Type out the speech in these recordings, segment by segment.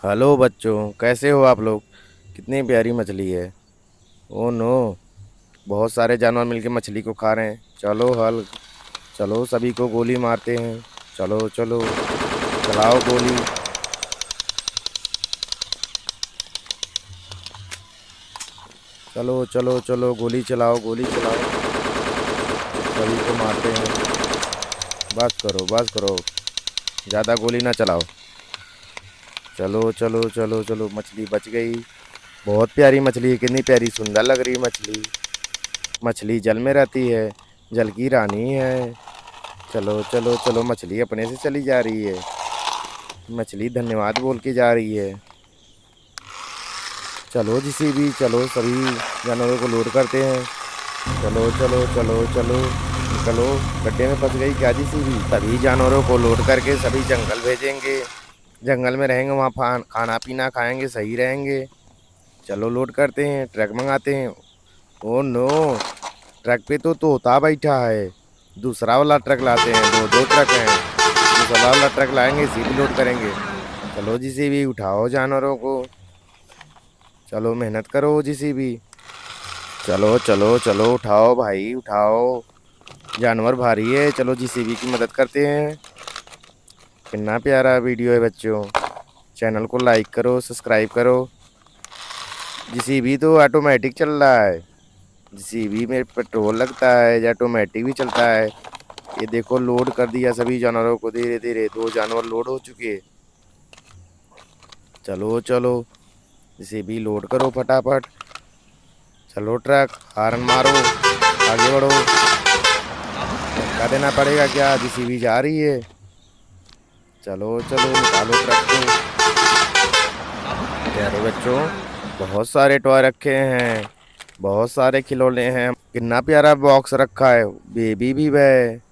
Hello बच्चों, कैसे हो आप लोग। कितनी प्यारी मछली है। ओ नो, बहुत सारे जानवर मिलके मछली को खा रहे हैं। चलो हल, चलो सभी को गोली मारते हैं। चलो चलो, चलाओ गोली। चलो चलो चलो, गोली चलाओ गोली चलाओ। सभी को मारते हैं। बस करो बस करो, ज़्यादा गोली ना चलाओ। चलो चलो चलो चलो, मछली बच गई। बहुत प्यारी मछली है, कितनी प्यारी सुंदर लग रही है मछली। मछली जल में रहती है, जल की रानी है। चलो चलो चलो, मछली अपने से चली जा रही है। मछली धन्यवाद बोल के जा रही है। चलो जिसी भी, चलो सभी जानवरों को लोड करते हैं। चलो चलो चलो चलो, निकलो। गड्ढे में फंस गई क्या जिसी भी। सभी जानवरों को लोड करके सभी जंगल भेजेंगे। जंगल में रहेंगे, वहाँ खाना पीना खाएंगे, सही रहेंगे। चलो लोड करते हैं, ट्रक मंगाते हैं। ओ नो, ट्रक पे तो तोता बैठा है। दूसरा वाला ट्रक लाते हैं, दो दो ट्रक हैं। दूसरा वाला ट्रक लाएंगे, इसी भी लोड करेंगे। चलो जिसे भी, उठाओ जानवरों को। चलो मेहनत करो जिसे भी। चलो चलो चलो, उठाओ भाई उठाओ। जानवर भारी है, चलो जीसीबी की मदद करते हैं। कितना प्यारा वीडियो है बच्चों। चैनल को लाइक करो, सब्सक्राइब करो। जीसीबी तो ऑटोमेटिक चल रहा है। जीसीबी में पेट्रोल लगता है या ऑटोमेटिक भी चलता है। ये देखो, लोड कर दिया सभी जानवरों को धीरे धीरे। दो जानवर लोड हो चुके। चलो चलो, इसे भी लोड करो फटाफट। चलो ट्रक, हारन मारो, आगे बढ़ो। धक्का देना पड़ेगा क्या, जेसीबी जा रही है। चलो चलो, निकालो ट्रक को। प्यारे बच्चों, बहुत सारे टॉय रखे हैं, बहुत सारे खिलौने हैं। कितना प्यारा बॉक्स रखा है, बेबी भी है।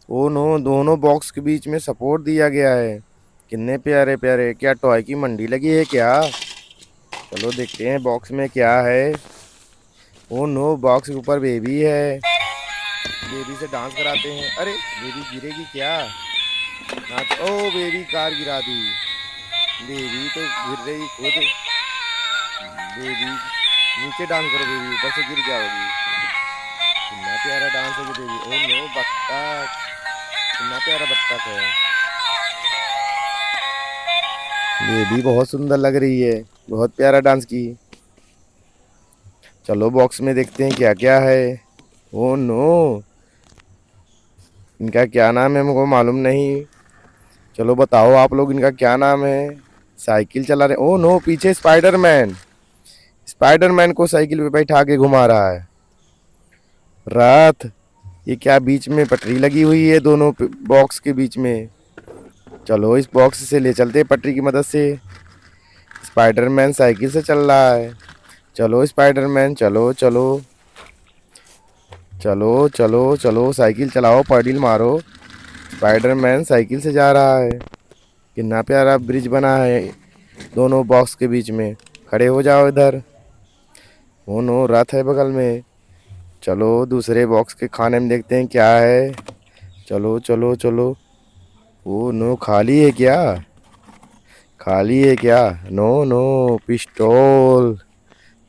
ओ नो, दोनों बॉक्स के बीच में सपोर्ट दिया गया है। कितने प्यारे प्यारे, क्या टॉय की मंडी लगी है क्या। चलो देखते हैं बॉक्स में क्या है। ओ नो, बॉक्स के ऊपर बेबी है। बेबी से डांस कराते हैं। अरे बेबी गिरेगी क्या। नाच, ओ बेबी कार गिरा दी। बेबी तो गिर रही खुद। बेबी नीचे डांस करो, बेबी ऊपर से गिर जाओगी। कितना प्यारा डांस है ये बेबी। ओ नो, बत्तख, कितना प्यारा बत्तख है। बेबी बहुत सुंदर लग रही है, बहुत प्यारा डांस की। चलो बॉक्स में देखते हैं क्या क्या है। ओ नो, इनका क्या नाम है मुझको मालूम नहीं। चलो बताओ आप लोग, इनका क्या नाम है। साइकिल चला रहे। ओ नो, पीछे स्पाइडरमैन। स्पाइडरमैन को साइकिल पे बैठा के घुमा रहा है। रात, ये क्या बीच में पटरी लगी हुई है दोनों बॉक्स के बीच में। चलो इस बॉक्स से ले चलते पटरी की मदद से। स्पाइडरमैन साइकिल से चल रहा है। चलो स्पाइडरमैन, चलो चलो चलो चलो चलो, साइकिल चलाओ, पैडल मारो। स्पाइडरमैन साइकिल से जा रहा है। कितना प्यारा ब्रिज बना है दोनों बॉक्स के बीच में। खड़े हो जाओ इधर। ओ नो, रथ है बगल में। चलो दूसरे बॉक्स के खाने में देखते हैं क्या है। चलो चलो चलो। ओ नो, खाली है क्या, खाली है क्या। नो नो, पिस्तौल,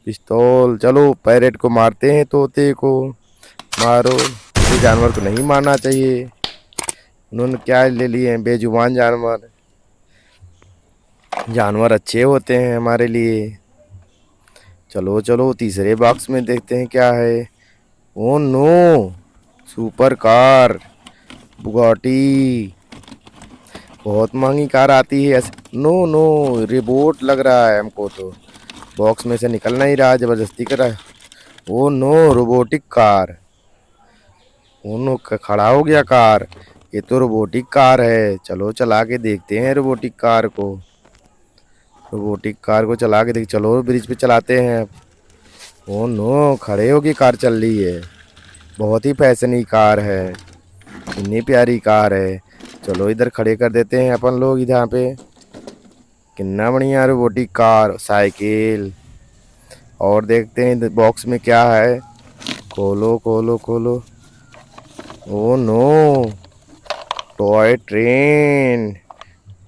पिस्तौल। चलो पैरेट को मारते हैं, तोते को मारो। ये जानवर को नहीं मारना चाहिए। उन्होंने क्या ले लिए हैं, बेजुबान जानवर। जानवर अच्छे होते हैं हमारे लिए। चलो चलो, तीसरे बॉक्स में देखते हैं क्या है। Oh no, super car, Bugatti. बहुत महंगी कार आती है ऐसे। नो नो, रिबोट लग रहा है हमको तो। बॉक्स में से निकल नहीं रहा, जबरदस्ती कर रहा है। Oh no, robotic car. Oh no, खड़ा हो गया कार। ये तो रोबोटिक कार है। चलो चला के देखते हैं रोबोटिक कार को। रोबोटिक कार को चला के देख, चलो ब्रिज पे चलाते हैं। ओ नो, खड़े होके कार चल रही है। बहुत ही फैशनी कार है, इतनी प्यारी कार है। चलो इधर खड़े कर देते हैं अपन लोग यहाँ पे। कितना बढ़िया रोबोटिक कार, साइकिल। और देखते हैं बॉक्स में क्या है। खोलो खोलो खोलो। Oh no, toy train.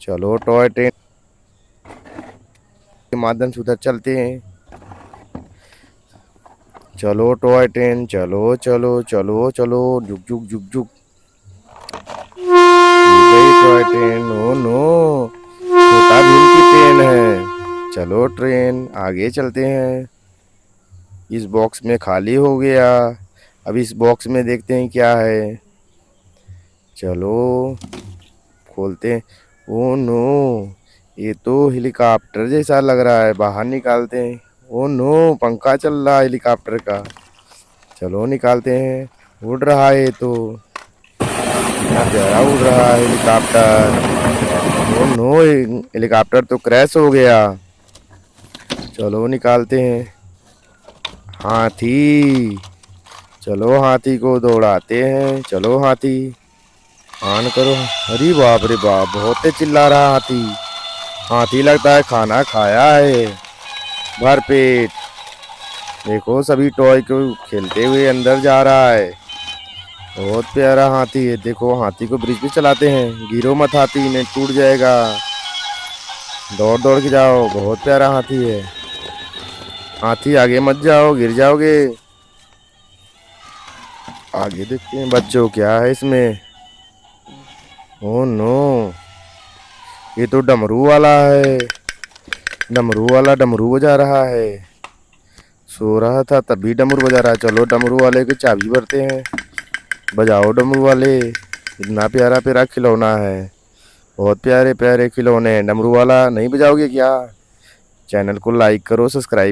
चलो टॉय ट्रेन। के माध्यम से उधर चलते हैं। चलो टॉय ट्रेन, चलो चलो चलो चलो, झुक झुक झुक झुक। गई टॉय ट्रेन। ओ नो, छोटा भीम की ट्रेन है। चलो ट्रेन, आगे चलते हैं। इस बॉक्स में खाली हो गया। अब इस बॉक्स में देखते हैं क्या है। चलो खोलते हैं। ओ नो, ये तो हेलीकॉप्टर जैसा लग रहा है, बाहर निकालते हैं। ओ नो, पंखा चल रहा है हेलीकॉप्टर का। चलो निकालते हैं। उड़ रहा है, ये तो कितना प्यारा उड़ रहा है हेलीकॉप्टर। ओ नो, हेलीकॉप्टर तो क्रैश हो गया। चलो निकालते हैं। हाथी, चलो हाथी को दौड़ाते हैं। चलो हाथी, ऑन करो। अरे बाप रे बाप, बहुत तेज चिल्ला रहा हाथी। हाथी लगता है खाना खाया है भर पेट। देखो सभी टॉय को खेलते हुए अंदर जा रहा है। बहुत प्यारा हाथी है। देखो हाथी को ब्रिज पे चलाते हैं। गिरो मत हाथी, नहीं टूट जाएगा। दौड़ दौड़ के जाओ, बहुत प्यारा हाथी है। हाथी आगे मत जाओ, गिर जाओगे। आगे देखते हैं बच्चों क्या है इसमें। ओह नो, ये तो डमरू वाला है। डमरू वाला डमरू बजा रहा है। सो रहा था तभी डमरू बजा रहा है। चलो डमरू वाले की चाबी भरते हैं। बजाओ डमरू वाले। इतना प्यारा प्यारा खिलौना है। बहुत प्यारे प्यारे खिलौने हैं। डमरू वाला नहीं बजाओगे क्या? चैनल को लाइक करो, सब्सक्राइब